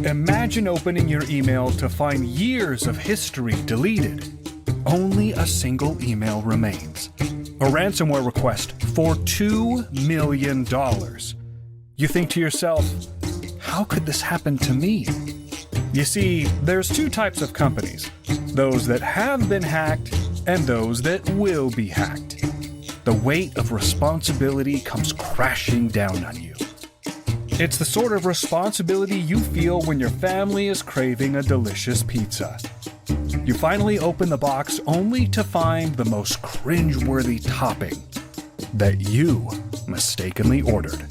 Imagine opening your email to find years of history deleted. Only a single email remains. A ransomware request for $2 million. You think to yourself, how could this happen to me? You see, there's two types of companies. Those that have been hacked and those that will be hacked. The weight of responsibility comes crashing down on you. It's the sort of responsibility you feel when your family is craving a delicious pizza. You finally open the box only to find the most cringeworthy topping that you mistakenly ordered.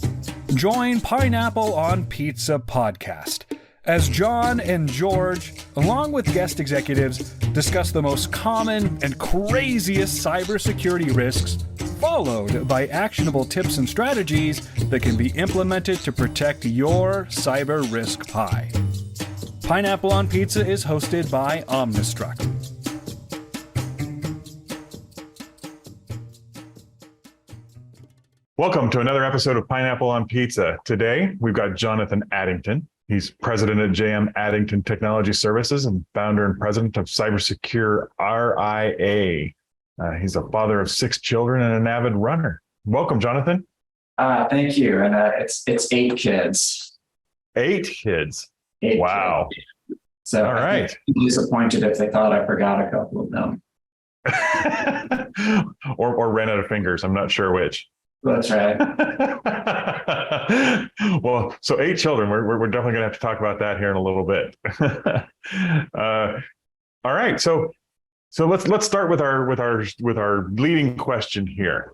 Join Pineapple on Pizza podcast as John and George, along with guest executives, discuss the most common and craziest cybersecurity risks, followed by actionable tips and strategies that can be implemented to protect your cyber risk pie. Pineapple on Pizza is hosted by Omnistruct. Welcome to another episode of Pineapple on Pizza. Today, we've got Jonathan Addington. He's president at JM Addington Technology Services and founder and president of Cybersecurity RIA. He's a father of 6 children and an avid runner. Welcome, Jonathan. Thank you. And it's 8 kids. 8 kids. 8 wow. Kids. So all right. I'd be disappointed if they thought I forgot a couple of them. or ran out of fingers. I'm not sure which. That's right. Well, so 8 children. We're definitely going to have to talk about that here in a little bit. All right. So let's start with our leading question here.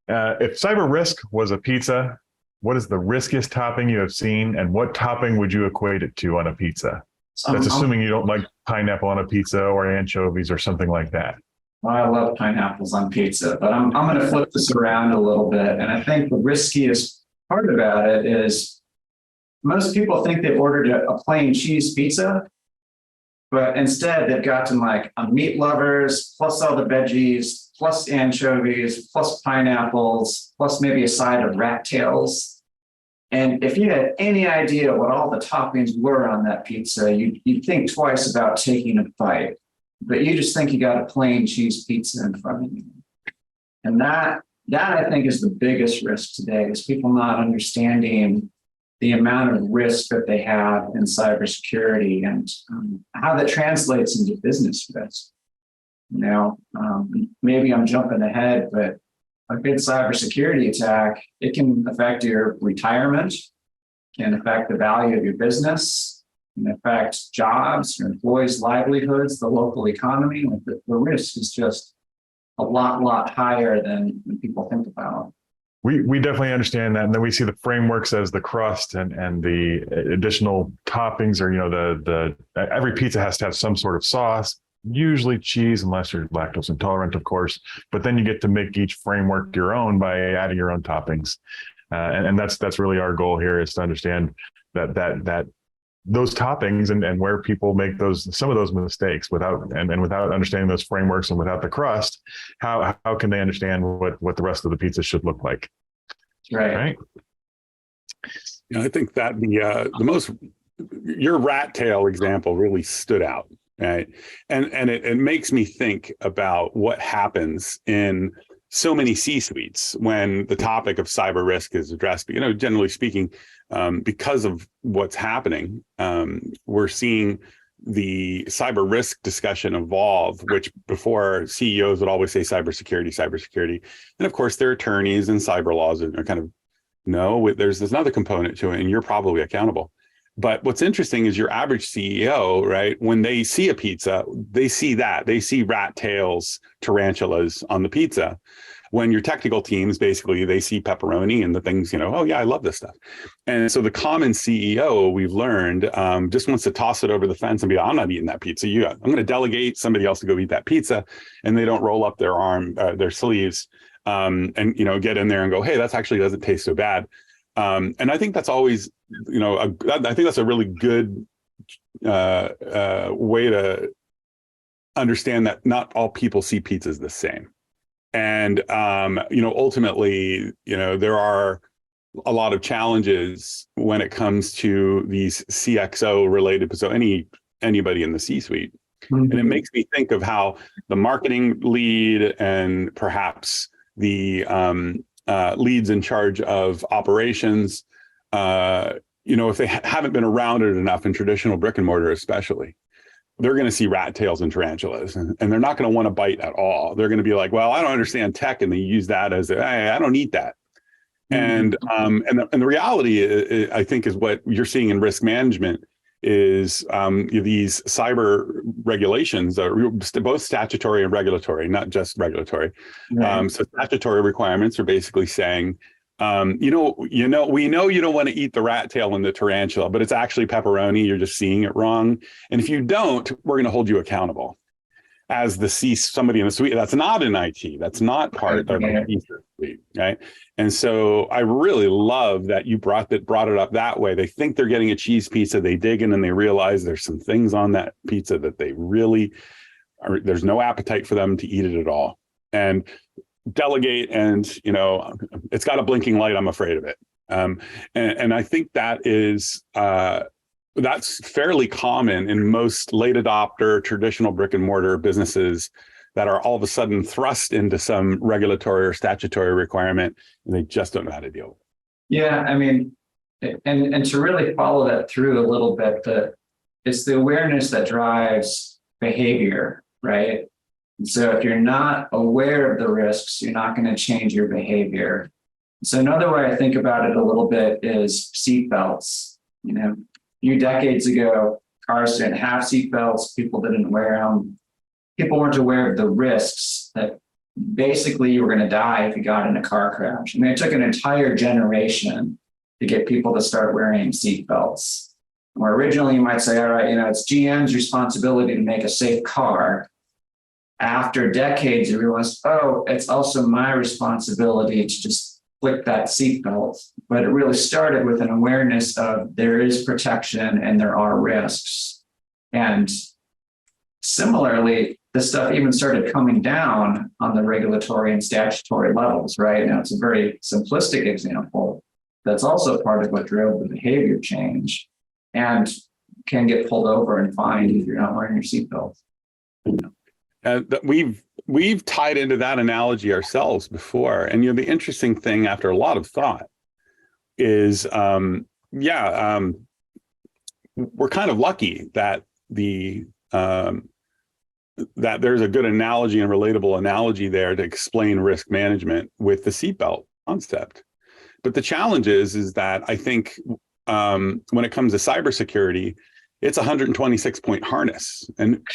If cyber risk was a pizza, what is the riskiest topping you have seen, and what topping would you equate it to on a pizza? That's assuming you don't like pineapple on a pizza or anchovies or something like that. Well, I love pineapples on pizza, but I'm going to flip this around a little bit. And I think the riskiest part about it is most people think they ordered a plain cheese pizza, but instead they've gotten like a meat lovers, plus all the veggies, plus anchovies, plus pineapples, plus maybe a side of rat tails. And if you had any idea what all the toppings were on that pizza, you'd think twice about taking a bite. But you just think you got a plain cheese pizza in front of you. And that I think is the biggest risk today, is people not understanding the amount of risk that they have in cybersecurity and how that translates into business risk. Maybe I'm jumping ahead, but a good cybersecurity attack, it can affect your retirement, can affect the value of your business, can affect jobs, your employees' livelihoods, the local economy. The risk is just a lot higher than people think about. We definitely understand that, and then we see the frameworks as the crust and the additional toppings, or the every pizza has to have some sort of sauce, usually cheese, unless you're lactose intolerant, of course. But then you get to make each framework your own by adding your own toppings, and that's really our goal here, is to understand that those toppings and where people make some of those mistakes without understanding those frameworks and without the crust, how can they understand what the rest of the pizza should look like? Right. I think that your rat tail example really stood out, right? And it makes me think about what happens in so many C-suites when the topic of cyber risk is addressed. But, generally speaking, because of what's happening, we're seeing the cyber risk discussion evolve, which before CEOs would always say cybersecurity. And of course, their attorneys and cyber laws are kind of, no, there's another component to it, and you're probably accountable. But what's interesting is your average CEO, right, when they see a pizza, they see rat tails, tarantulas on the pizza. When your technical teams, basically, they see pepperoni and the things, oh yeah, I love this stuff. And so the common CEO, we've learned, just wants to toss it over the fence and be, I'm not eating that pizza. I'm going to delegate somebody else to go eat that pizza. And they don't roll up their sleeves and get in there and go, hey, that actually doesn't taste so bad. And I think that's always, I think that's a really good way to understand that not all people see pizzas the same. And, ultimately, there are a lot of challenges when it comes to these CXO related. So anybody in the C-suite. And it makes me think of how the marketing lead and perhaps the leads in charge of operations, if they haven't been around it enough in traditional brick and mortar, especially, they're going to see rat tails and tarantulas, and they're not going to want to bite at all. They're going to be like, well, I don't understand tech. And they use that as, I don't need that. And the reality, I think, is what you're seeing in risk management is these cyber regulations, both statutory and regulatory, not just regulatory. Right. So statutory requirements are basically saying, we know you don't want to eat the rat tail and the tarantula, but it's actually pepperoni. You're just seeing it wrong. And if you don't, we're going to hold you accountable as somebody in the suite. That's not in IT. That's not part of the suite, right? And so I really love that you brought it up that way. They think they're getting a cheese pizza. They dig in and they realize there's some things on that pizza that there's no appetite for them to eat it at all. And delegate, and it's got a blinking light. I'm afraid of it. And I think that is that's fairly common in most late adopter traditional brick and mortar businesses that are all of a sudden thrust into some regulatory or statutory requirement, and they just don't know how to deal with it. Yeah, I mean, and to really follow that through a little bit, it's the awareness that drives behavior, right? And so if you're not aware of the risks, you're not going to change your behavior. So another way I think about it a little bit is seatbelts. A few decades ago, cars didn't have seatbelts. People didn't wear them. People weren't aware of the risks that basically you were going to die if you got in a car crash. I mean, it took an entire generation to get people to start wearing seatbelts. Where originally you might say, all right, it's GM's responsibility to make a safe car. After decades, you realize, oh, it's also my responsibility to just click that seatbelt. But it really started with an awareness of there is protection and there are risks. And similarly, this stuff even started coming down on the regulatory and statutory levels, right? Now, it's a very simplistic example. That's also part of what drove the behavior change and can get pulled over and fined if you're not wearing your seatbelt. We've tied into that analogy ourselves before. And the interesting thing after a lot of thought is, we're kind of lucky that that there's a good analogy and relatable analogy there to explain risk management with the seatbelt concept. But the challenge is that I think when it comes to cybersecurity, it's a 126-point harness, and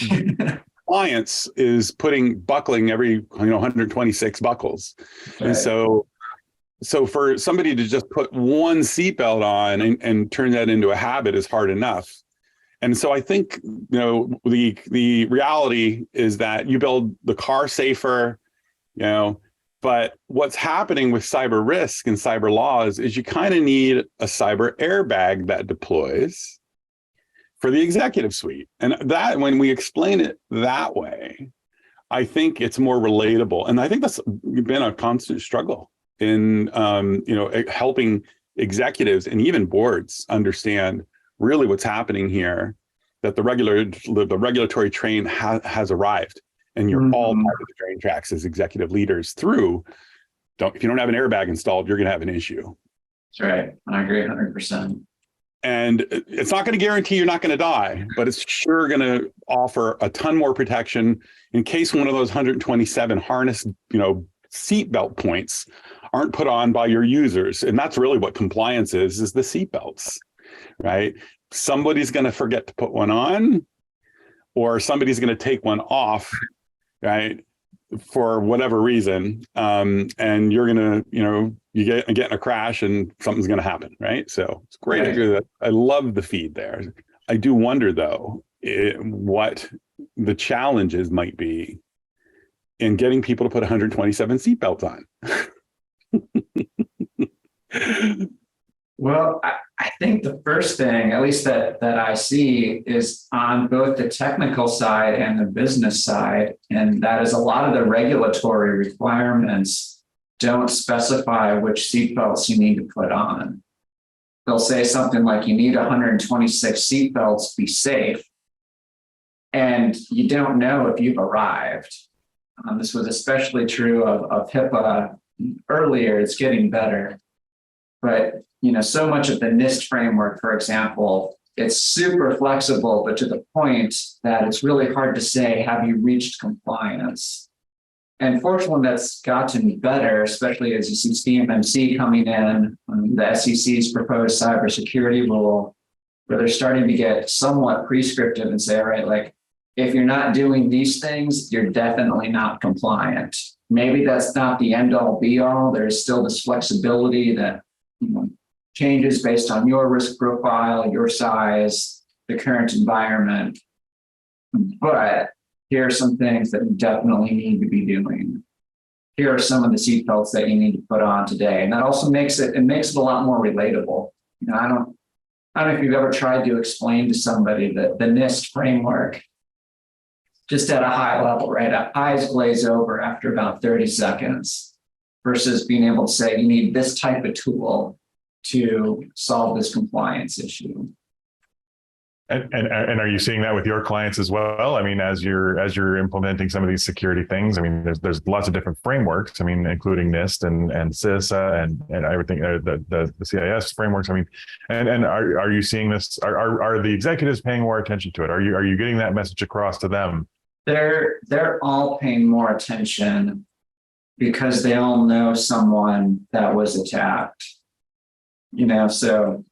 compliance is buckling every 126 buckles. Right. And so for somebody to just put one seatbelt on and turn that into a habit is hard enough. And so I think, the reality is that you build the car safer, but what's happening with cyber risk and cyber laws is you kind of need a cyber airbag that deploys for the executive suite. And that, when we explain it that way, I think it's more relatable. And I think that's been a constant struggle in, helping executives and even boards understand really what's happening here, that the regulatory train has arrived, and you're all part of the train tracks as executive leaders if you don't have an airbag installed, you're going to have an issue. That's right. I agree 100%. And it's not going to guarantee you're not going to die, but it's sure going to offer a ton more protection in case one of those 127 harness, seatbelt points aren't put on by your users. And that's really what compliance is the seatbelts, right? Somebody's going to forget to put one on, or somebody's going to take one off, right, for whatever reason. And you're going to, you get in a crash and something's going to happen, right? So it's great. Right. I love the feed there. I do wonder, though, what the challenges might be in getting people to put 127 seatbelts on. Well, I think the first thing, at least that I see, is on both the technical side and the business side, and that is a lot of the regulatory requirements don't specify which seatbelts you need to put on. They'll say something like you need 126 seatbelts to be safe, and you don't know if you've arrived. This was especially true of HIPAA earlier. It's getting better. But so much of the NIST framework, for example, it's super flexible, but to the point that it's really hard to say, have you reached compliance? And fortunately, that's gotten better, especially as you see CMMC coming in, the SEC's proposed cybersecurity rule, where they're starting to get somewhat prescriptive and say, all right, like, if you're not doing these things, you're definitely not compliant. Maybe that's not the end all be all. There's still this flexibility that changes based on your risk profile, your size, the current environment. But here are some things that you definitely need to be doing. Here are some of the seatbelts that you need to put on today. And that also makes it a lot more relatable. I don't know if you've ever tried to explain to somebody the NIST framework just at a high level, right? Eyes glaze over after about 30 seconds versus being able to say, you need this type of tool to solve this compliance issue. And are you seeing that with your clients as well? I mean, as you're implementing some of these security things, I mean, there's lots of different frameworks. I mean, including NIST and CISA and everything, the CIS frameworks. I mean, and are you seeing this? Are the executives paying more attention to it? Are you getting that message across to them? They're all paying more attention because they all know someone that was attacked. So.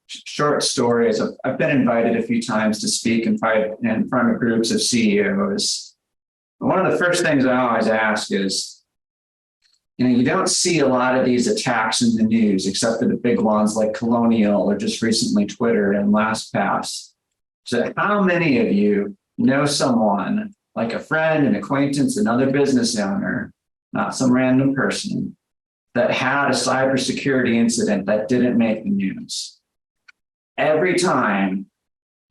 Short story is I've been invited a few times to speak in front of groups of CEOs. One of the first things I always ask is, you don't see a lot of these attacks in the news, except for the big ones like Colonial or just recently Twitter and LastPass. So how many of you know someone, like a friend, an acquaintance, another business owner, not some random person, that had a cybersecurity incident that didn't make the news? Every time,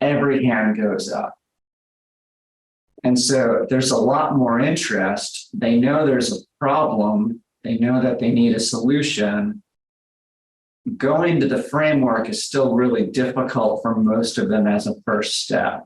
every hand goes up. And so there's a lot more interest. They know there's a problem. They know that they need a solution. Going to the framework is still really difficult for most of them as a first step,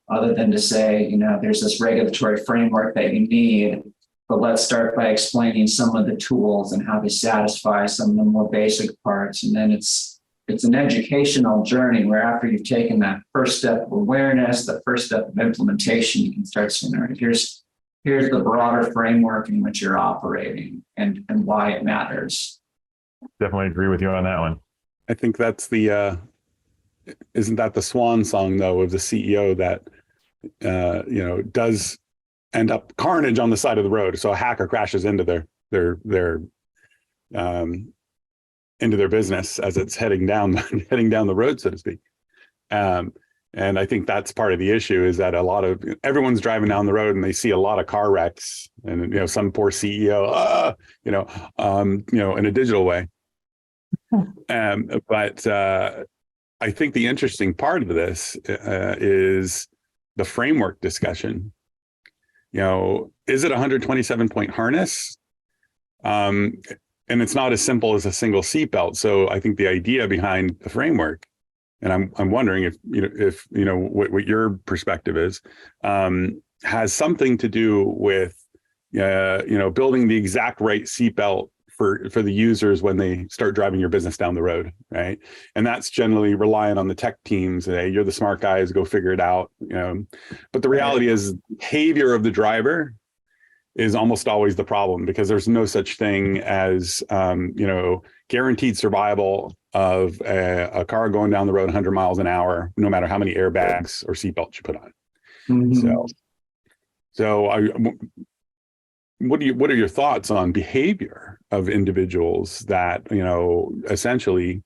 other than to say, there's this regulatory framework that you need, but let's start by explaining some of the tools and how they satisfy some of the more basic parts. And then it's an educational journey where after you've taken that first step of awareness, the first step of implementation, you can start saying, all right, here's the broader framework in which you're operating and why it matters. Definitely agree with you on that one. I think that's isn't that the swan song though of the CEO that, does end up carnage on the side of the road. So a hacker crashes into their business as it's heading down the road, so to speak. And I think that's part of the issue is that everyone's driving down the road and they see a lot of car wrecks and, some poor CEO, in a digital way. But I think the interesting part of this is the framework discussion. Is it a 127-point harness? And it's not as simple as a single seatbelt. So I think the idea behind the framework, and I'm wondering if what your perspective is, has something to do with building the exact right seatbelt for the users when they start driving your business down the road, right? And that's generally relying on the tech teams. Hey, you're the smart guys, go figure it out. But the reality is, behavior of the driver is almost always the problem, because there's no such thing as guaranteed survival of a car going down the road 100 miles an hour, no matter how many airbags or seatbelts you put on. Mm-hmm. What are your thoughts on behavior of individuals that essentially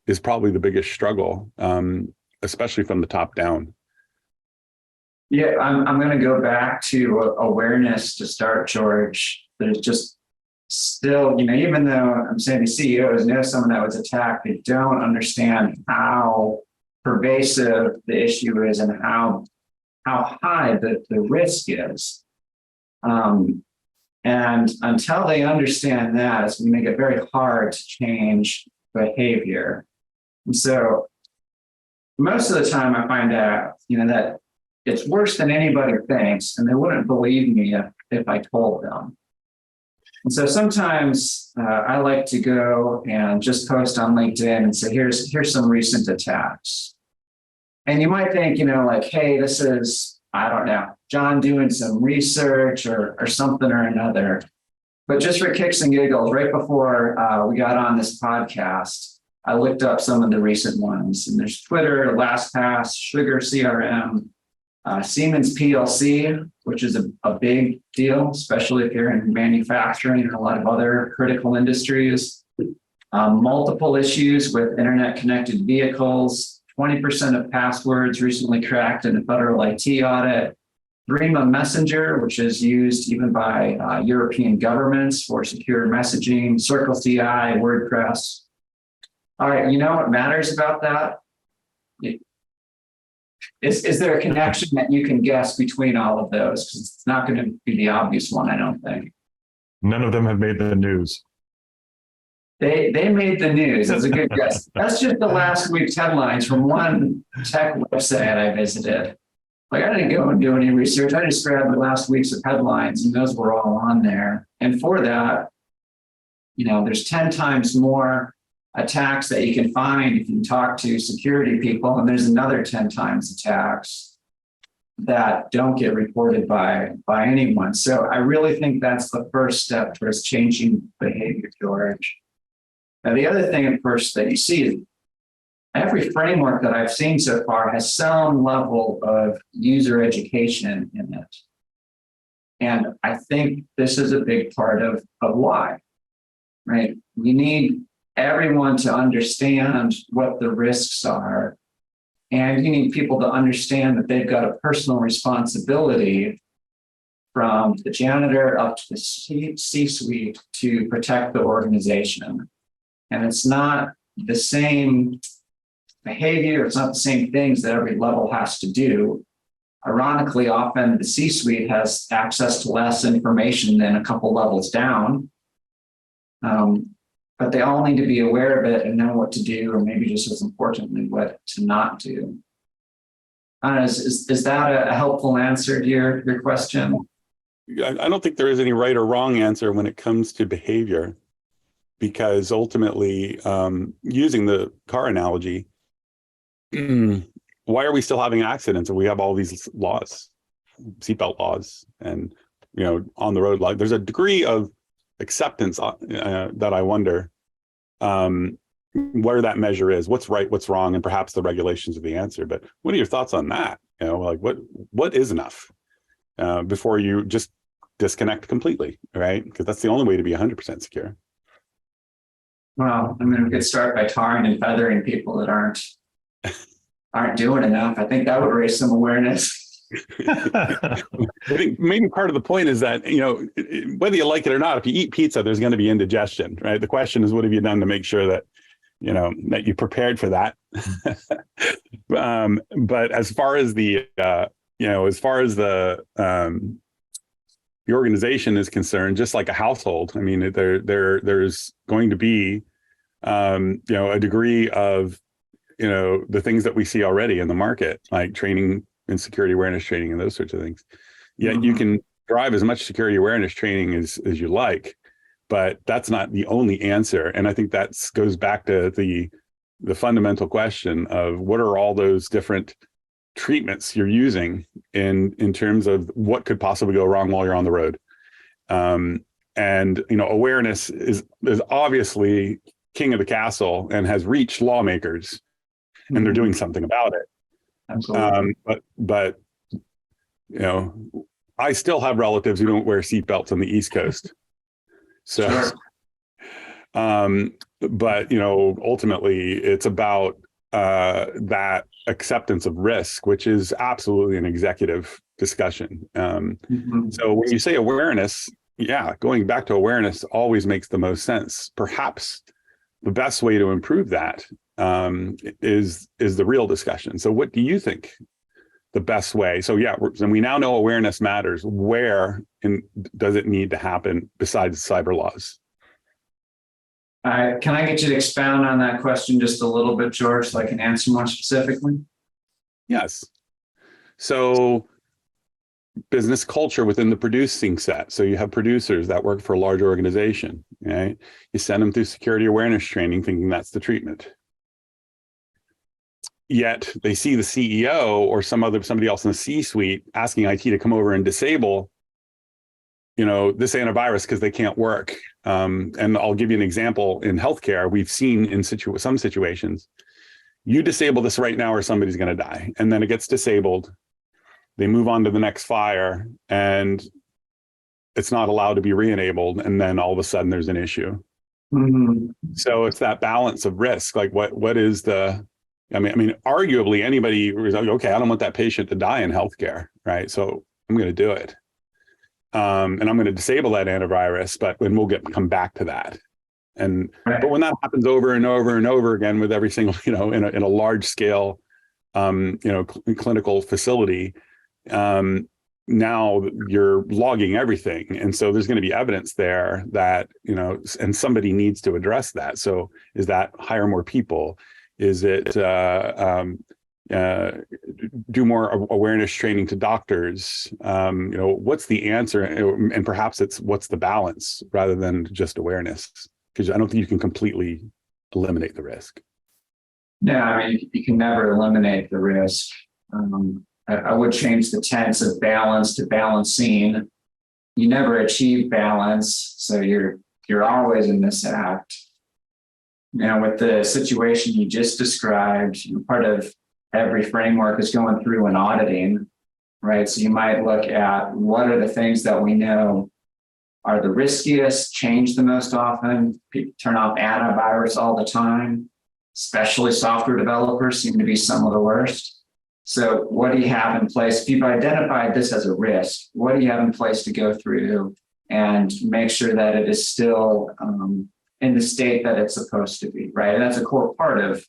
is probably the biggest struggle, especially from the top down? Yeah, I'm going to go back to awareness to start, George. There's just still, even though I'm saying the CEOs know someone that was attacked, they don't understand how pervasive the issue is and how high the risk is. And until they understand that, it's going to make it very hard to change behavior. And so most of the time I find out, that it's worse than anybody thinks, and they wouldn't believe me if I told them. And so sometimes I like to go and just post on LinkedIn and say, here's some recent attacks. And you might think, hey, this is, I don't know, John doing some research or something or another. But just for kicks and giggles, right before we got on this podcast, I looked up some of the recent ones. And there's Twitter, LastPass, Sugar CRM, Siemens PLC, which is a big deal, especially if you're in manufacturing and a lot of other critical industries. Multiple issues with internet connected vehicles, 20% of passwords recently cracked in a federal IT audit. Threema Messenger, which is used even by European governments for secure messaging, Circle CI, WordPress. All right, you know what matters about that? Is there a connection that you can guess between all of those? Because it's not going to be the obvious one, I don't think. None of them have made the news. They made the news. That's a good guess. That's just the last week's headlines from one tech website I visited. Like, I didn't go and do any research. I just grabbed the last weeks of headlines, and those were all on there. And for that, there's 10 times more attacks that you can find if you talk to security people, and there's another 10 times attacks that don't get reported by anyone. So I really think that's the first step towards changing behavior, George. Now, the other thing, of course, that you see is every framework that I've seen so far has some level of user education in it. And I think this is a big part of why, right? We need everyone to understand what the risks are. And you need people to understand that they've got a personal responsibility from the janitor up to the C-suite to protect the organization. And it's not the same behavior, it's not the same things that every level has to do. Ironically, often the C-suite has access to less information than a couple levels down. But they all need to be aware of it and know what to do, or maybe just as importantly, what to not do. Is that a helpful answer to your question? I don't think there is any right or wrong answer when it comes to behavior, because ultimately, using the car analogy, why are we still having accidents? And we have all these laws, seatbelt laws, and on the road, like there's a degree of acceptance that I wonder where that measure is, what's right, what's wrong, and perhaps the regulations are the answer. But what are your thoughts on that? Like what is enough before you just disconnect completely, right? Because that's the only way to be 100% secure. Well, we could start by tarring and feathering people that aren't doing enough. I think that would raise some awareness. I think maybe part of the point is that, whether you like it or not, if you eat pizza, there's going to be indigestion, right? The question is, what have you done to make sure that, that you prepared for that? But as far as the organization is concerned, just like a household, there's going to be, a degree of, the things that we see already in the market, like training and security awareness training and those sorts of things. Yet you can drive as much security awareness training as you like, but that's not the only answer. And I think that goes back to the fundamental question of what are all those different treatments you're using in terms of what could possibly go wrong while you're on the road. And awareness is obviously king of the castle and has reached lawmakers, and they're doing something about it. Absolutely. But I still have relatives who don't wear seatbelts on the East Coast. So, Sure. But ultimately, it's about that acceptance of risk, which is absolutely an executive discussion. So when you say awareness, going back to awareness always makes the most sense. Perhaps the best way to improve that is the real discussion. So what do you think the best way. So yeah, and we now know awareness matters. Where does it need to happen besides cyber laws? Can I get you to expound on that question just a little bit, George, so I can answer more specifically? Yes. So business culture within the producing set. So you have producers that work for a large organization, right? You send them through security awareness training thinking that's the treatment. Yet they see the CEO or somebody else in the C-suite asking IT to come over and disable, this antivirus because they can't work. And I'll give you an example in healthcare. We've seen in some situations, you disable this right now or somebody's going to die. And then it gets disabled. They move on to the next fire and it's not allowed to be re-enabled. And then all of a sudden there's an issue. Mm-hmm. So it's that balance of risk. Like what is arguably anybody was like, okay, I don't want that patient to die in healthcare, right? So I'm going to do it. And I'm going to disable that antivirus, but then we'll come back to that. And Right. But when that happens over and over and over again with every single, in a large scale, clinical facility, now you're logging everything. And so there's going to be evidence there that, and somebody needs to address that. So is that hire more people? Is it do more awareness training to doctors? What's the answer? And perhaps it's what's the balance rather than just awareness? Because I don't think you can completely eliminate the risk. Yeah, I mean, you can never eliminate the risk. I would change the tense of balance to balancing. You never achieve balance, so you're always in this act. With the situation you just described, part of every framework is going through and auditing, right? So you might look at what are the things that we know are the riskiest, change the most often, people turn off antivirus all the time, especially software developers seem to be some of the worst. So what do you have in place? If you've identified this as a risk, what do you have in place to go through and make sure that it is still in the state that it's supposed to be, right? And that's a core part of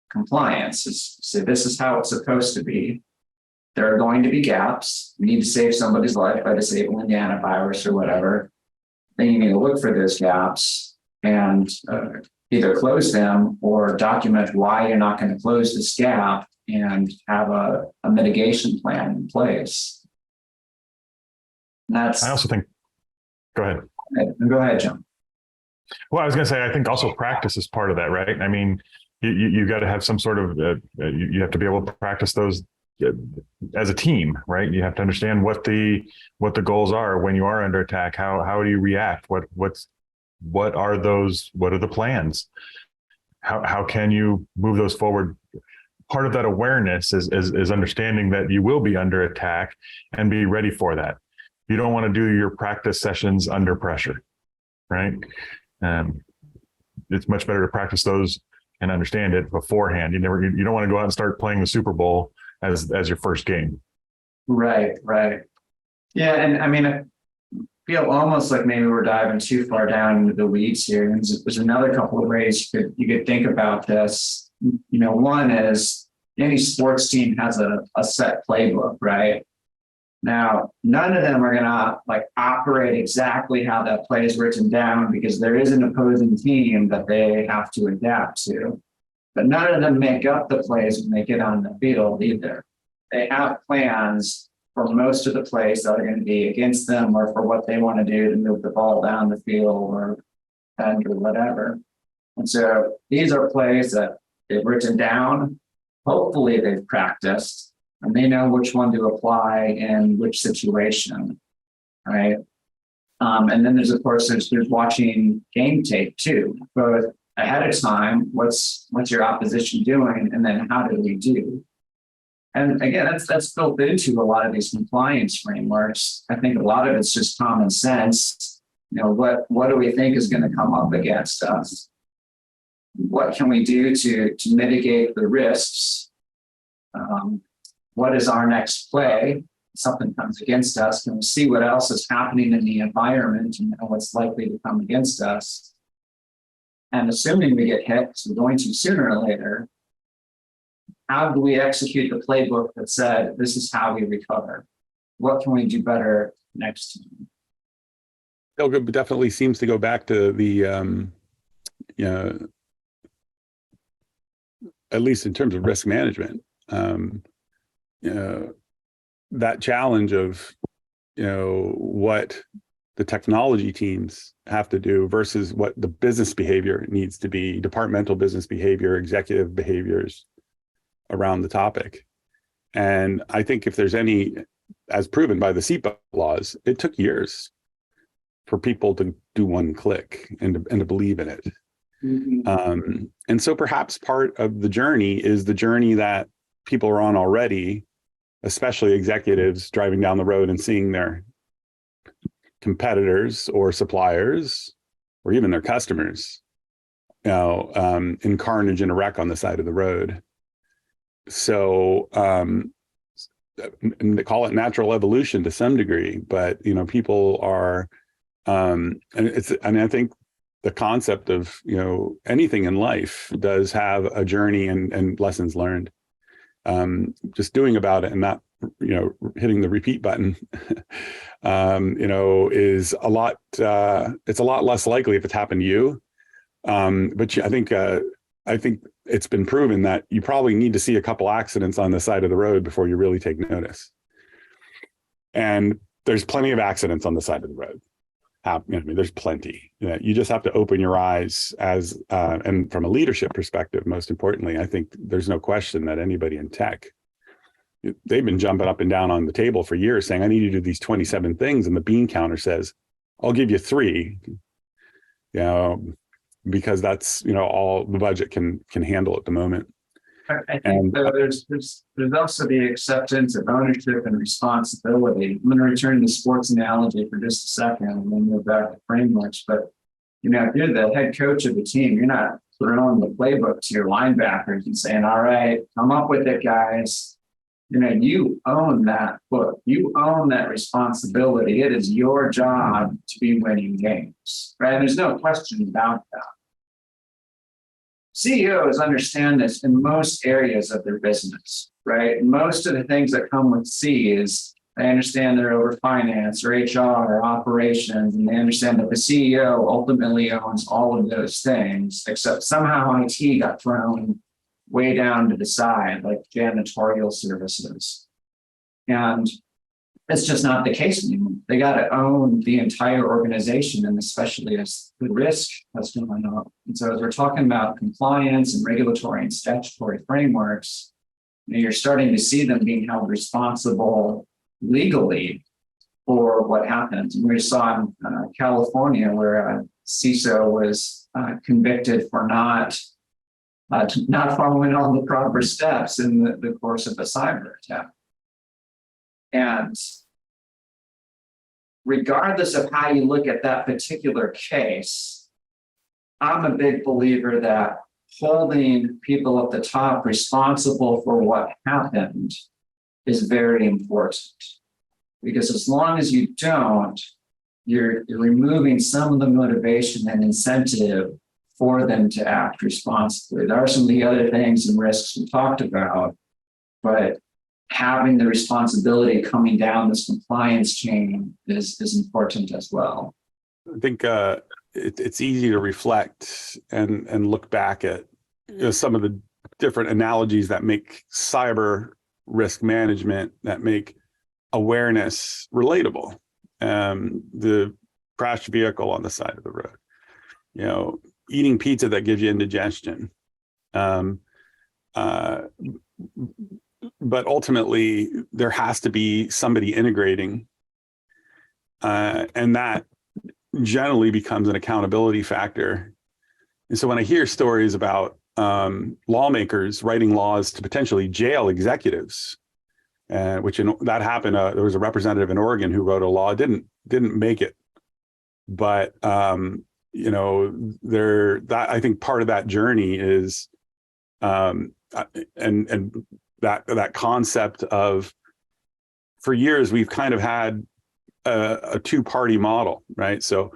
compliance is say, this is how it's supposed to be. There are going to be gaps. You need to save somebody's life by disabling the antivirus or whatever. Then you need to look for those gaps and either close them or document why you're not going to close this gap and have a mitigation plan in place. And that's. I also think, go ahead. Go ahead, John. Well, I was going to say, I think also practice is part of that, right? I mean, you got to have some sort of, you have to be able to practice those as a team, right? You have to understand what the goals are when you are under attack. How do you react? What are the plans? How can you move those forward? Part of that awareness is understanding that you will be under attack and be ready for that. You don't want to do your practice sessions under pressure, right? It's much better to practice those and understand it beforehand. You don't want to go out and start playing the Super Bowl as your first game. Right. Yeah, and I mean, I feel almost like maybe we're diving too far down into the weeds here. And there's another couple of ways you could think about this. One is any sports team has a set playbook, right? Now, none of them are going to operate exactly how that play is written down because there is an opposing team that they have to adapt to. But none of them make up the plays when they get on the field either. They have plans for most of the plays that are going to be against them or for what they want to do to move the ball down the field or defend or whatever. And so these are plays that they've written down. Hopefully they've practiced and they know which one to apply in which situation, right? And then there's watching game tape too, both ahead of time, what's your opposition doing, and then how do we do? And again, that's built into a lot of these compliance frameworks. I think a lot of it's just common sense. What do we think is going to come up against us? What can we do to mitigate the risks? What is our next play? If something comes against us, can we see what else is happening in the environment and what's likely to come against us? And assuming we get hit, because we're going to sooner or later, how do we execute the playbook that said, this is how we recover? What can we do better next time? It definitely seems to go back to the, at least in terms of risk management, that challenge of, what the technology teams have to do versus what the business behavior needs to be, departmental business behavior, executive behaviors around the topic. And I think if there's any, as proven by the CEPA laws, it took years for people to do one click and to believe in it. Mm-hmm. And so perhaps part of the journey is the journey that people are on already, especially executives driving down the road and seeing their competitors or suppliers or even their customers, in carnage and a wreck on the side of the road. So they call it natural evolution to some degree, but people are, and I think the concept of anything in life does have a journey and lessons learned. Just doing about it and not hitting the repeat button, is a lot. It's a lot less likely if it's happened to you. But I think it's been proven that you probably need to see a couple accidents on the side of the road before you really take notice. And there's plenty of accidents on the side of the road. There's plenty. You just have to open your eyes and from a leadership perspective, most importantly, I think there's no question that anybody in tech, they've been jumping up and down on the table for years saying, I need you to do these 27 things. And the bean counter says, I'll give you 3, because that's, all the budget can handle at the moment. I think there's also the acceptance of ownership and responsibility. I'm going to return to the sports analogy for just a second and then move back to frameworks. But, if you're the head coach of the team, you're not throwing the playbook to your linebackers and saying, all right, come up with it, guys. You own that book. You own that responsibility. It is your job to be winning games, right? And there's no question about that. CEOs understand this in most areas of their business, right? Most of the things that come with C is they understand they're over finance or HR or operations, and they understand that the CEO ultimately owns all of those things, except somehow IT got thrown way down to the side, like janitorial services. And it's just not the case anymore. They got to own the entire organization, and especially as the risk has gone up. And so as we're talking about compliance and regulatory and statutory frameworks, you're starting to see them being held responsible legally for what happened. And we saw in California where a CISO was convicted for not following all the proper steps in the course of a cyber attack. And regardless of how you look at that particular case, I'm a big believer that holding people at the top responsible for what happened is very important. Because as long as you don't, you're removing some of the motivation and incentive for them to act responsibly. There are some of the other things and risks we talked about, but having the responsibility coming down this compliance chain is important as well. I think it's easy to reflect and look back at some of the different analogies that make cyber risk management, that make awareness relatable. The crashed vehicle on the side of the road, eating pizza that gives you indigestion. But ultimately, there has to be somebody integrating, and that generally becomes an accountability factor. And so when I hear stories about lawmakers writing laws to potentially jail executives, that happened, there was a representative in Oregon who wrote a law, didn't make it, but I think part of that journey is and that concept of, for years, we've kind of had a two-party model, right? So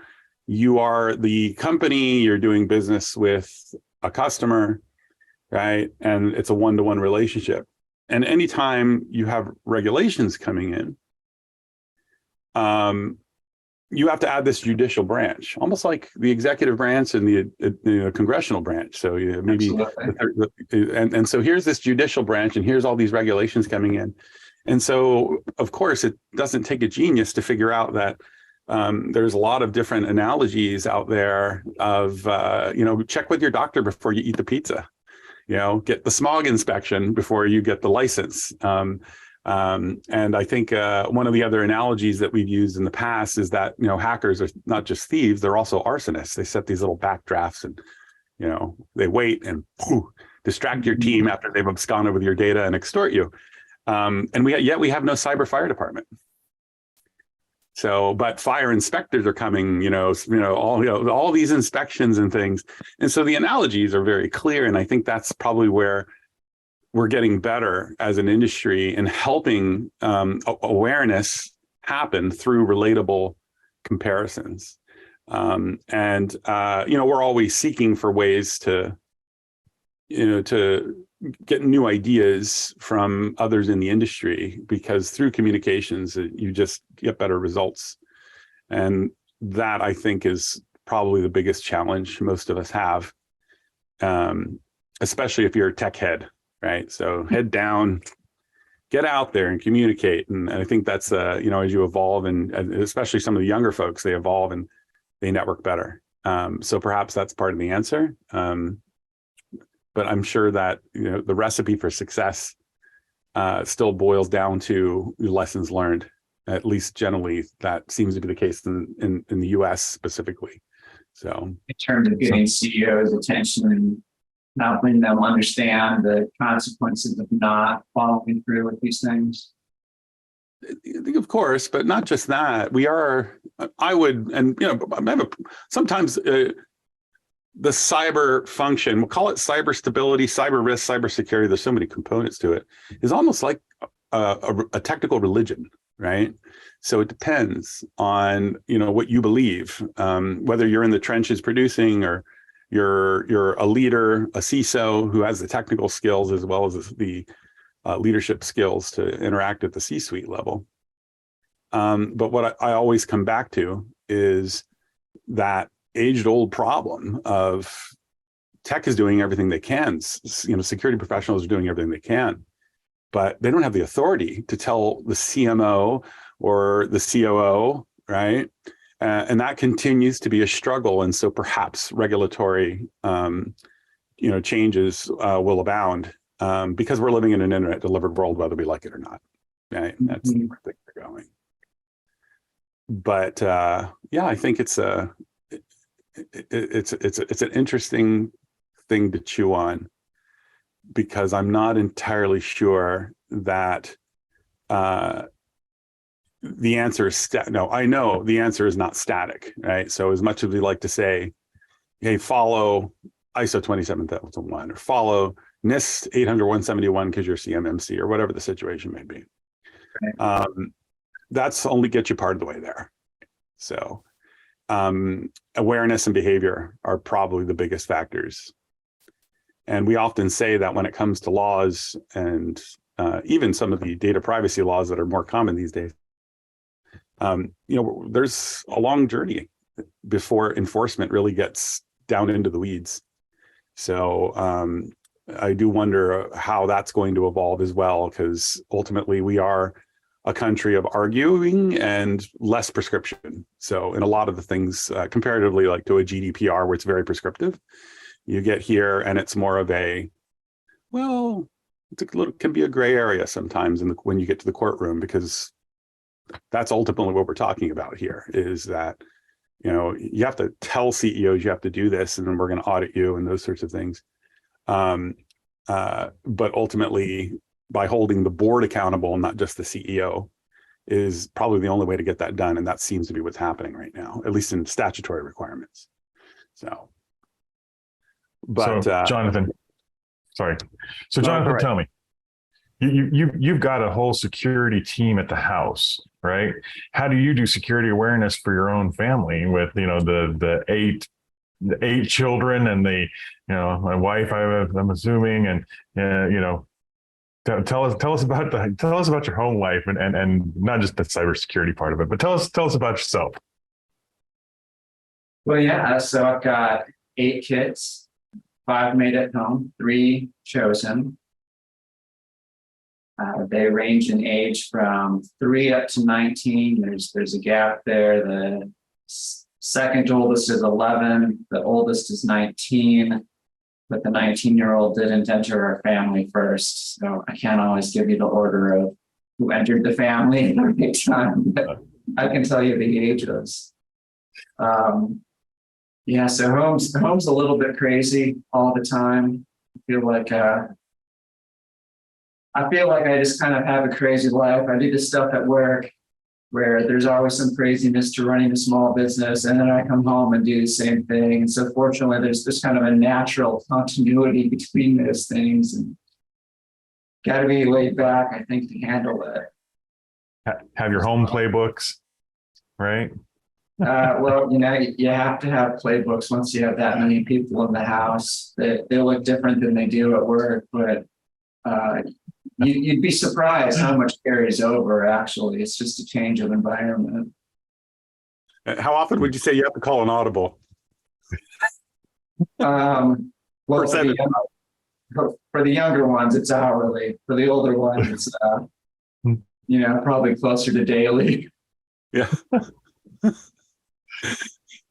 you are the company, you're doing business with a customer, right? And it's a one-to-one relationship. And anytime you have regulations coming in, you have to add this judicial branch, almost like the executive branch and the congressional branch. So maybe, and so here's this judicial branch, and here's all these regulations coming in. And so, of course, it doesn't take a genius to figure out that there's a lot of different analogies out there of, check with your doctor before you eat the pizza, get the smog inspection before you get the license. And I think one of the other analogies that we've used in the past is that, hackers are not just thieves, they're also arsonists. They set these little backdrafts and, they wait and distract your team after they've absconded with your data and extort you. And yet we have no cyber fire department. So, but fire inspectors are coming, all these inspections and things. And so the analogies are very clear. And I think that's probably where we're getting better as an industry in helping awareness happen through relatable comparisons. We're always seeking for ways to get new ideas from others in the industry, because through communications, you just get better results. And that, I think, is probably the biggest challenge most of us have, especially if you're a tech head, right? So head down, get out there and communicate. And I think that's, as you evolve, and especially some of the younger folks, they evolve and they network better. So perhaps that's part of the answer. But I'm sure that the recipe for success still boils down to lessons learned. At least generally, that seems to be the case in the U.S. specifically. So, in terms of getting CEOs' attention and helping them understand the consequences of not following through with these things. Of course, but not just that. Sometimes. The cyber function, we'll call it cyber stability, cyber risk, cybersecurity, there's so many components to it, is almost like a technical religion, right? So it depends on, what you believe, whether you're in the trenches producing, or you're a leader, a CISO who has the technical skills as well as the leadership skills to interact at the C-suite level. But what I always come back to is that age-old problem of tech is doing everything they can. Security professionals are doing everything they can, but they don't have the authority to tell the CMO or the COO, right? And that continues to be a struggle. And so perhaps regulatory, changes will abound because we're living in an internet-delivered world, whether we like it or not. Right? That's where things are going. But I think it's an interesting thing to chew on, because I'm not entirely sure that the answer is I know the answer is not static, right? So as much as we like to say, hey, follow ISO 27001 or follow NIST 800-171 because you're CMMC or whatever the situation may be. Right. That's only gets you part of the way there. So awareness and behavior are probably the biggest factors. And we often say that when it comes to laws and even some of the data privacy laws that are more common these days, there's a long journey before enforcement really gets down into the weeds. So I do wonder how that's going to evolve as well, because ultimately we are a country of arguing and less prescription. So in a lot of the things, comparatively like to a GDPR where it's very prescriptive, you get here and it's more of it's a little, can be a gray area sometimes when you get to the courtroom, because that's ultimately what we're talking about here, is that, you have to tell CEOs you have to do this and then we're going to audit you and those sorts of things. But ultimately, by holding the board accountable, not just the CEO, is probably the only way to get that done. And that seems to be what's happening right now, at least in statutory requirements. So, Jonathan, sorry. So Jonathan, tell me, you've got a whole security team at the house, right? How do you do security awareness for your own family with, the 8 the 8 children and my wife, I'm assuming, and tell us about your home life and not just the cybersecurity part of it, but tell us about yourself. Well, yeah. So I've got 8 kids, 5 made at home, 3 chosen. They range in age from 3 up to 19. There's a gap there. The second oldest is 11. The oldest is 19. But the 19-year-old didn't enter our family first. So I can't always give you the order of who entered the family at the right time. But I can tell you the ages. Yeah, so home's a little bit crazy all the time. I feel like I just kind of have a crazy life. I do this stuff at work where there's always some craziness to running a small business, and then I come home and do the same thing. And so fortunately, there's this kind of a natural continuity between those things, and got to be laid back, I think, to handle it. Have your home playbooks, right? Well, you have to have playbooks once you have that many people in the house. They look different than they do at work, but you'd be surprised how much carries over, actually. It's just a change of environment. How often would you say you have to call an audible? Well, for the younger ones, it's hourly. For the older ones, it's, probably closer to daily. Yeah.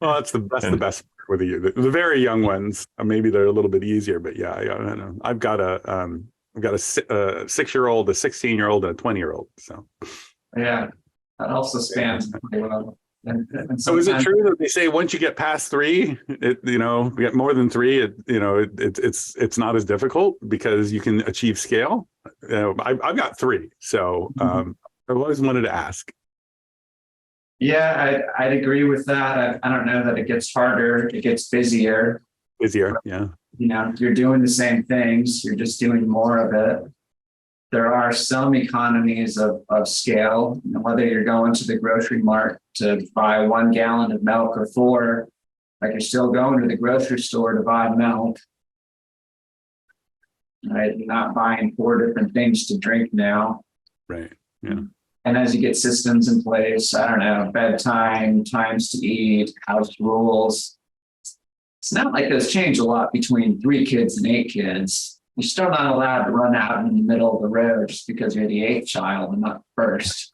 Well, that's the best for the very young ones. Maybe they're a little bit easier, but yeah, I don't know. I've got a 6-year-old, a 16-year-old, and a 20-year-old. So yeah, that also spans pretty well. And so is it true that they say once you get past 3, you get more than 3, it's not as difficult because you can achieve scale? I've got 3, so I've always wanted to ask. Yeah, I'd agree with that. I don't know that it gets harder. It gets busier. Yeah. You're doing the same things. You're just doing more of it. There are some economies of scale, whether you're going to the grocery mart to buy 1 gallon of milk or 4, like you're still going to the grocery store to buy milk. Right? You're not buying 4 different things to drink now. Right. Yeah. And as you get systems in place, I don't know, bedtime, times to eat, house rules. It's not like those change a lot between 3 kids and 8 kids. You're still not allowed to run out in the middle of the road just because you're the 8th child and not the first.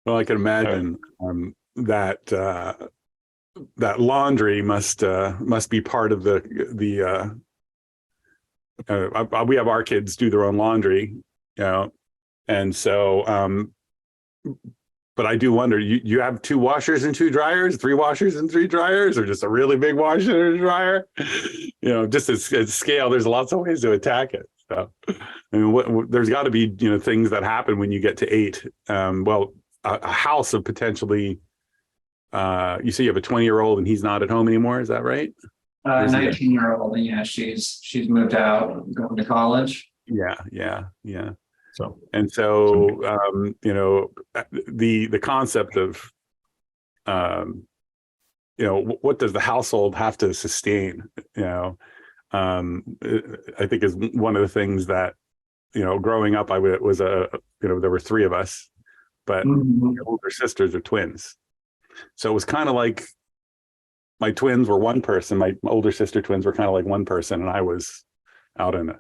Well, I can imagine that laundry must be part of the we have our kids do their own laundry, and so but I do wonder, you have 2 washers and 2 dryers, 3 washers and 3 dryers, or just a really big washer and dryer? Just at scale, there's lots of ways to attack it. So, I mean, there's got to be, things that happen when you get to 8. A house of potentially, you say you have a 20-year-old and he's not at home anymore. Is that right? 19-year-old, and yeah, she's moved out, going to college. Yeah. So the concept of what does the household have to sustain? I think is one of the things that growing up, there were 3 of us, but my older sisters are twins, so it was kind of like my twins were one person, my older sister twins were kind of like one person, and I was out in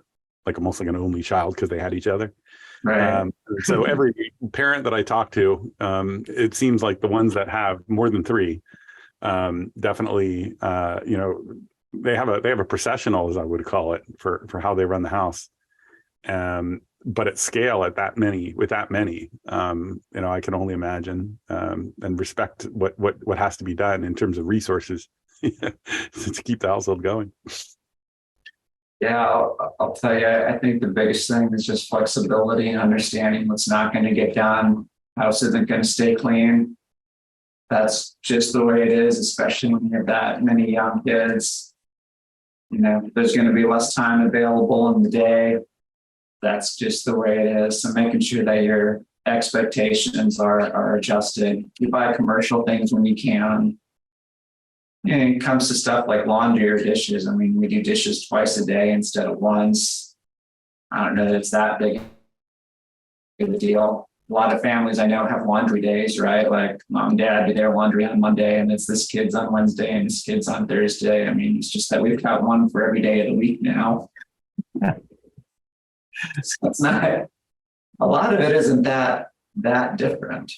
almost like an only child because they had each other. Right. So every parent that I talk to, it seems like the ones that have more than 3, definitely, they have a processional, as I would call it, for how they run the house. But at scale, with that many, I can only imagine and respect what has to be done in terms of resources to keep the household going. Yeah, I'll tell you, I think the biggest thing is just flexibility and understanding what's not going to get done. House isn't going to stay clean. That's just the way it is, especially when you have that many young kids. There's going to be less time available in the day. That's just the way it is. So making sure that you're expectations are adjusted. You buy commercial things when you can. And it comes to stuff like laundry or dishes. I mean, we do dishes twice a day instead of once. I don't know that it's that big of a deal. A lot of families I know have laundry days, right? Like mom and dad do their laundry on Monday, and it's this kid's on Wednesday and this kid's on Thursday. I mean, it's just that we've got one for every day of the week now. So it's not, a lot of it isn't that different.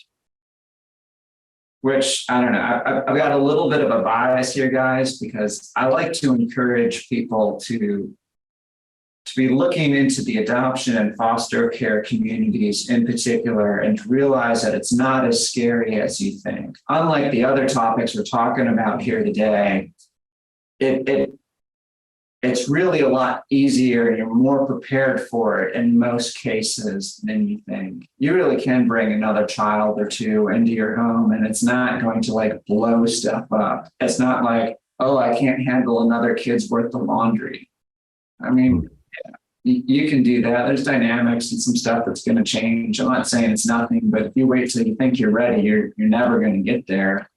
Which, I don't know, I've got a little bit of a bias here, guys, because I like to encourage people to be looking into the adoption and foster care communities in particular, and to realize that it's not as scary as you think. Unlike the other topics we're talking about here today, it's really a lot easier, and you're more prepared for it in most cases than you think. You really can bring another child or two into your home, and it's not going to like blow stuff up. It's not like, oh, I can't handle another kid's worth of laundry. I mean, you can do that. There's dynamics and some stuff that's going to change. I'm not saying it's nothing, but if you wait till you think you're ready, you're never going to get there,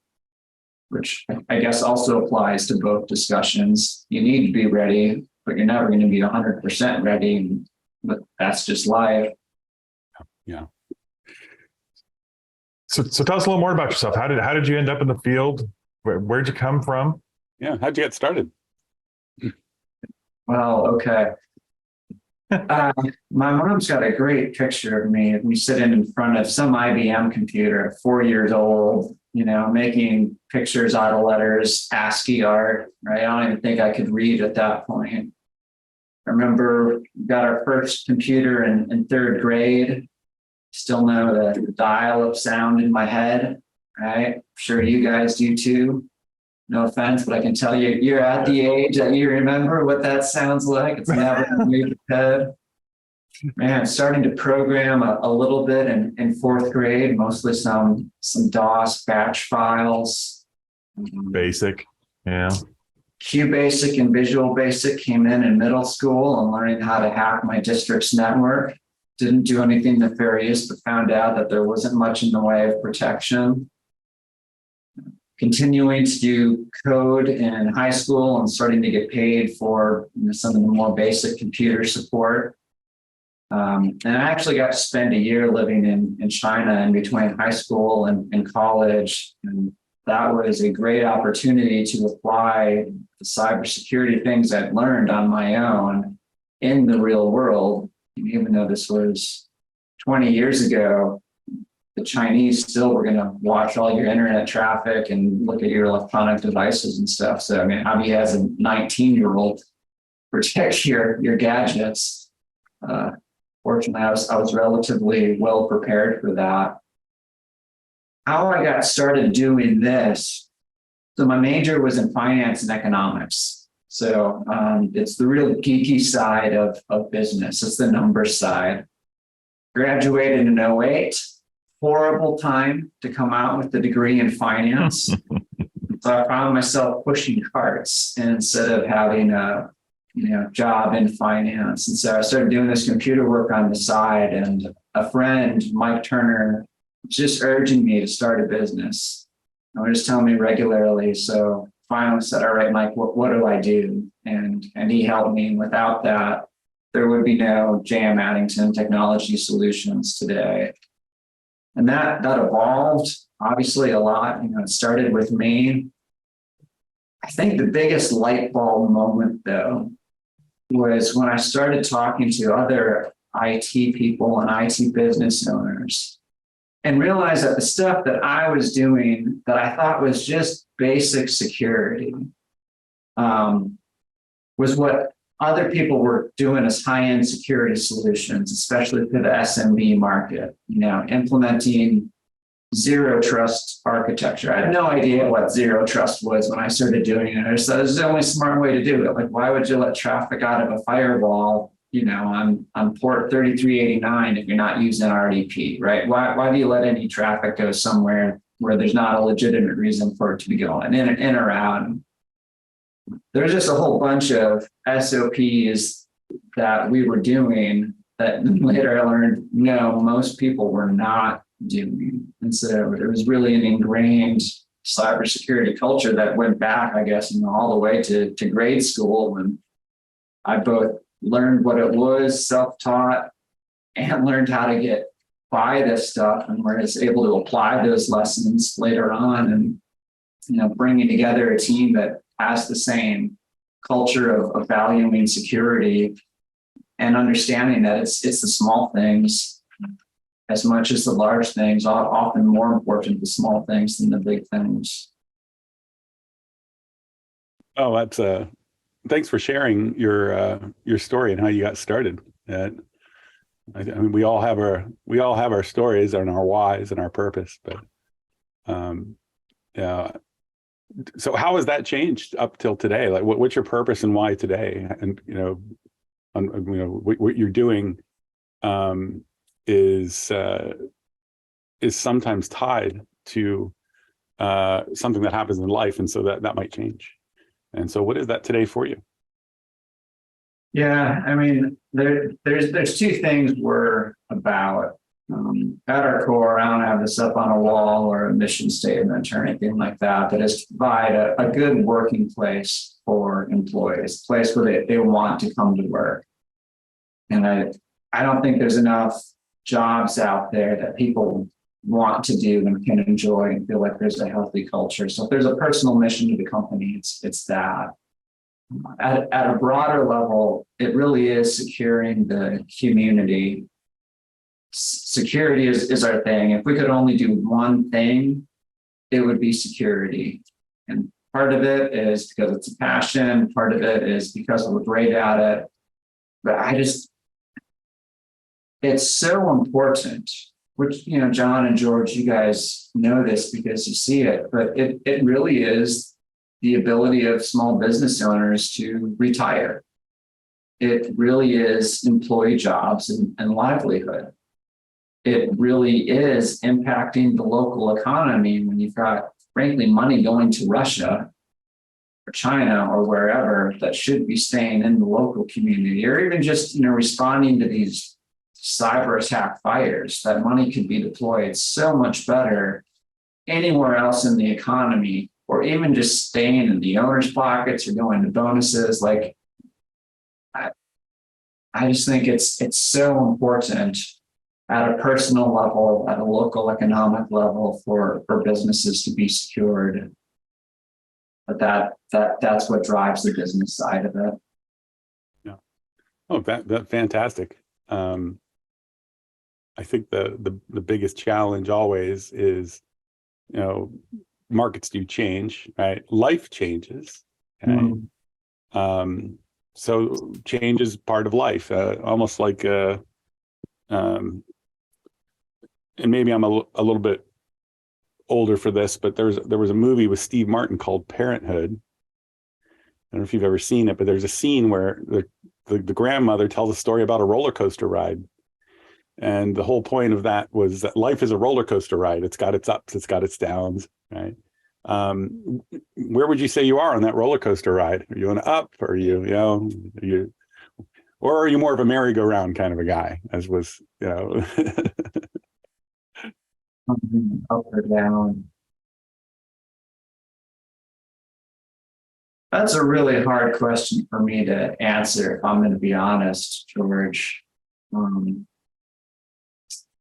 which I guess also applies to both discussions. You need to be ready, but you're never going to be 100% ready. But that's just life. Yeah. So tell us a little more about yourself. How did you end up in the field? Where'd you come from? Yeah. How'd you get started? Well, okay. My mom's got a great picture of me sitting in front of some IBM computer, 4 years old, you know, making pictures out of letters, ASCII art, right? I don't even think I could read at that point. I remember we got our first computer in third grade. Still know the dial-up sound in my head, right? I'm sure you guys do too. No offense, but I can tell you, you're at the age that you remember what that sounds like. It's never going to leave your head. Man, starting to program a little bit in fourth grade, mostly some DOS batch files. Basic, yeah. QBasic and Visual Basic came in middle school and learning how to hack my district's network. Didn't do anything nefarious, but found out that there wasn't much in the way of protection. Continuing to do code in high school and starting to get paid for some of the more basic computer support. And I actually got to spend a year living in China in between high school and college. And that was a great opportunity to apply the cybersecurity things I'd learned on my own in the real world. Even though this was 20 years ago, the Chinese still were going to watch all your internet traffic and look at your electronic devices and stuff. So, I mean, how do you as a 19-year-old protect your gadgets? Fortunately, I was relatively well prepared for that. How I got started doing this, so my major was in finance and economics. So it's the real geeky side of business. It's the numbers side. Graduated in 2008. Horrible time to come out with the degree in finance. So I found myself pushing carts instead of having a job in finance. And so I started doing this computer work on the side, and a friend, Mike Turner, was just urging me to start a business. And would just tell me regularly. So finally said, all right, Mike, what do I do? And he helped me. And without that, there would be no JM Addington Technology Solutions today. And that evolved obviously a lot. It started with me. I think the biggest light bulb moment, though, was when I started talking to other IT people and IT business owners and realized that the stuff that I was doing that I thought was just basic security was what other people were doing as high-end security solutions, especially for the SMB market, implementing zero trust architecture. I had no idea what zero trust was when I started doing it. I just thought it was the only smart way to do it. Like, why would you let traffic out of a firewall, on port 3389 if you're not using RDP, right? Why do you let any traffic go somewhere where there's not a legitimate reason for it to be going in or out? There's just a whole bunch of SOPs that we were doing that later I learned, no, most people were not doing. And so it was really an ingrained cybersecurity culture that went back, I guess, all the way to grade school, when I both learned what it was, self-taught, and learned how to get by this stuff, and was able to apply those lessons later on, and bringing together a team that has the same culture of valuing security and understanding that it's the small things as much as the large things, often more important the small things than the big things. Oh, that's thanks for sharing your story and how you got started. I mean, we all have our stories and our whys and our purpose, but yeah. So how has that changed up till today? Like, what's your purpose and why today? And what you're doing is sometimes tied to something that happens in life, and so that might change. And so, what is that today for you? Yeah, I mean, there's two things we're about. At our core, I don't have this up on a wall or a mission statement or anything like that, but is to provide a good working place for employees, a place where they want to come to work. And I don't think there's enough jobs out there that people want to do and can enjoy and feel like there's a healthy culture. So if there's a personal mission to the company, it's that. At a broader level, it really is securing the community. Security is our thing. If we could only do one thing, it would be security. And part of it is because it's a passion. Part of it is because we're great at it. But it's so important, which, John and George, you guys know this because you see it, but it really is the ability of small business owners to retire. It really is employee jobs and livelihood. It really is impacting the local economy when you've got, frankly, money going to Russia or China or wherever that should be staying in the local community, or even just, responding to these cyber attack fires. That money could be deployed so much better anywhere else in the economy, or even just staying in the owner's pockets or going to bonuses. Like, I just think it's so important at a personal level, at a local economic level, for businesses to be secured. But that's what drives the business side of it. Yeah. Oh, that fantastic. I think the biggest challenge always is, markets do change, right? Life changes. Okay? Mm-hmm. So change is part of life, almost like and maybe I'm a little bit older for this, but there was a movie with Steve Martin called Parenthood. I don't know if you've ever seen it, but there's a scene where the grandmother tells a story about a roller coaster ride. And the whole point of that was that life is a roller coaster ride. It's got its ups, it's got its downs, right? Where would you say you are on that roller coaster ride? Are you an up, or are you or are you more of a merry-go-round kind of a guy, as was, up or down? That's a really hard question for me to answer, if I'm going to be honest, George.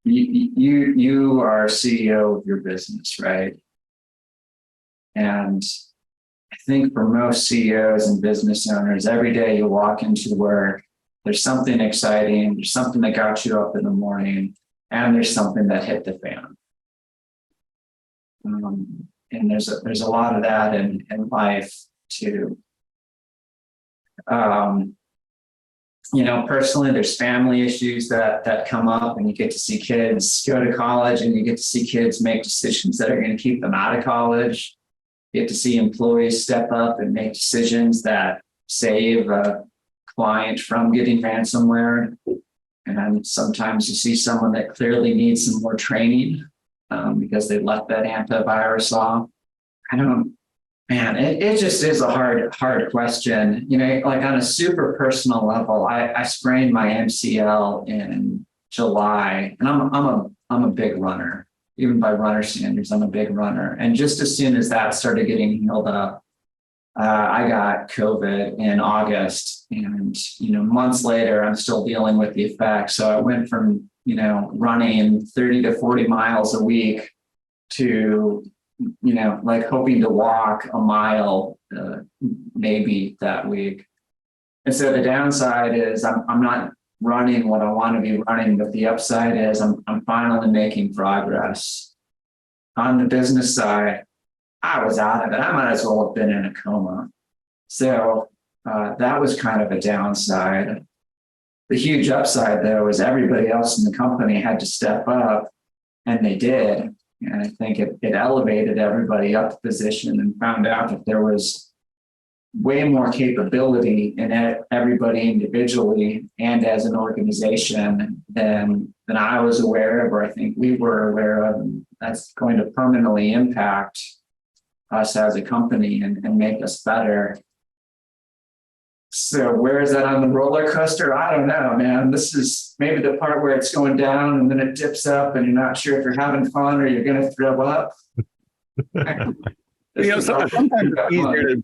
You are CEO of your business, right? And I think for most CEOs and business owners, every day you walk into work, there's something exciting, there's something that got you up in the morning, and there's something that hit the fan. And there's a lot of that in life too. Personally, there's family issues that come up, and you get to see kids go to college, and you get to see kids make decisions that are going to keep them out of college. You get to see employees step up and make decisions that save a client from getting ransomware. And then sometimes you see someone that clearly needs some more training because they left that antivirus off. I Man, it just is a hard question. You know, like on a super personal level, I sprained my MCL in July, and I'm a big runner. Even by runner standards, I'm a big runner. And just as soon as that started getting healed up, I got COVID in August, and months later, I'm still dealing with the effects. So I went from running 30 to 40 miles a week to like hoping to walk a mile maybe that week. And so the downside is I'm not running what I want to be running, but the upside is I'm finally making progress. On the business side, I was out of it. I might as well have been in a coma. So that was kind of a downside. The huge upside, though, is everybody else in the company had to step up, and they did. And I think it elevated everybody up the position and found out that there was way more capability in everybody individually and as an organization than I was aware of, or I think we were aware of. And that's going to permanently impact us as a company and make us better. So where is that on the roller coaster? I don't know, man. This is maybe the part where it's going down and then it dips up and you're not sure if you're having fun or you're going to throw up. Sometimes it's easier to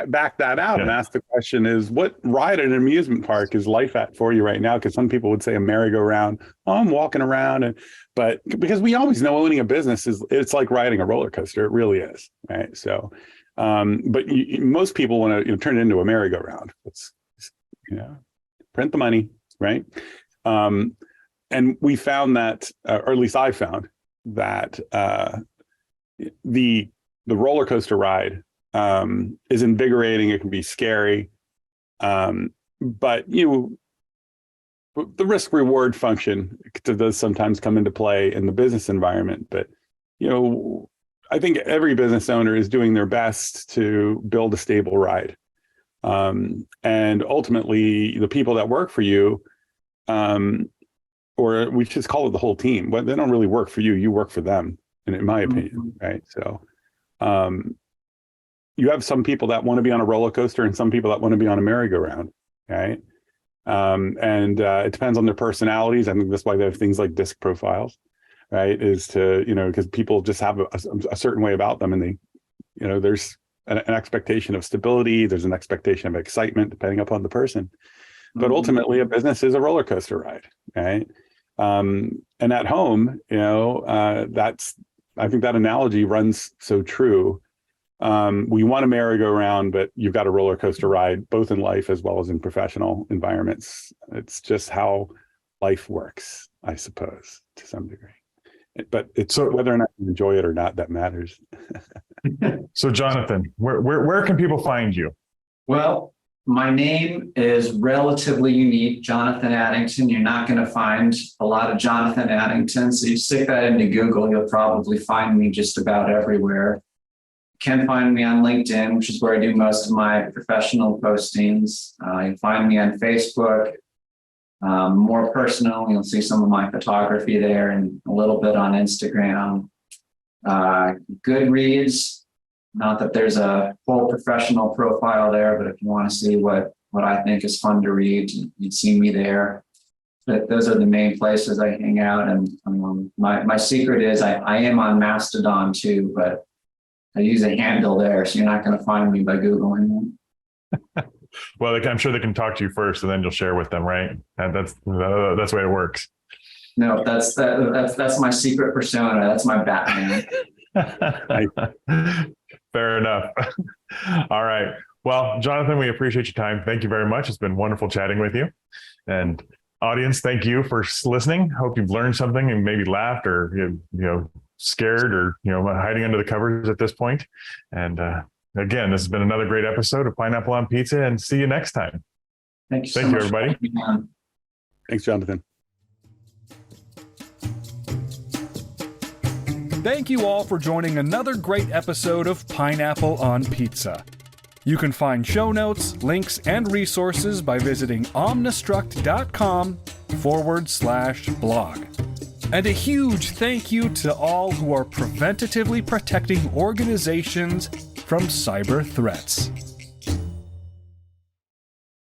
back that out and ask the question is, what ride at an amusement park is life at for you right now? Because some people would say a merry-go-round. Oh, I'm walking around, but because we always know owning a business it's like riding a roller coaster. It really is, right? So, but most people want to turn it into a merry-go-round. Let's print the money, right? And we found that, or at least I found that the roller coaster ride is invigorating. It can be scary, but the risk reward function does sometimes come into play in the business environment. But I think every business owner is doing their best to build a stable ride, and ultimately the people that work for you, or we just call it the whole team. But they don't really work for you; you work for them, in my opinion, right? So. You have some people that want to be on a roller coaster and some people that want to be on a merry-go-round, right? And it depends on their personalities. I think that's why they have things like disc profiles, right? Is to, because people just have a certain way about them, and they, there's an expectation of stability. There's an expectation of excitement depending upon the person. But ultimately, a business is a roller coaster ride, right? And at home, I think that analogy runs so true. We want a merry-go-round, but you've got a roller coaster ride, both in life as well as in professional environments. It's just how life works, I suppose, to some degree. But it's whether or not you enjoy it or not that matters. So, Jonathan, where can people find you? Well, my name is relatively unique, Jonathan Addington. You're not going to find a lot of Jonathan Addington. So you stick that into Google, you'll probably find me just about everywhere. You can find me on LinkedIn, which is where I do most of my professional postings. You can find me on Facebook. More personal, you'll see some of my photography there and a little bit on Instagram. Goodreads. Not that there's a full professional profile there, but if you want to see what I think is fun to read, you'd see me there. But those are the main places I hang out. And my secret is I am on Mastodon too, but I use a handle there, so you're not going to find me by Googling it. Well, I'm sure they can talk to you first, and then you'll share with them, right? And that's the way it works. No, that's my secret persona. That's my Batman. Fair enough. All right. Well, Jonathan, we appreciate your time. Thank you very much. It's been wonderful chatting with you. And audience, thank you for listening. Hope you've learned something and maybe laughed or scared or hiding under the covers at this point. And again, this has been another great episode of Pineapple on Pizza, and see you next time. Thank you so much, everybody. Thanks, Jonathan. Thank you all for joining another great episode of Pineapple on Pizza. You can find show notes, links, and resources by visiting omnistruct.com/blog. And a huge thank you to all who are preventatively protecting organizations from cyber threats.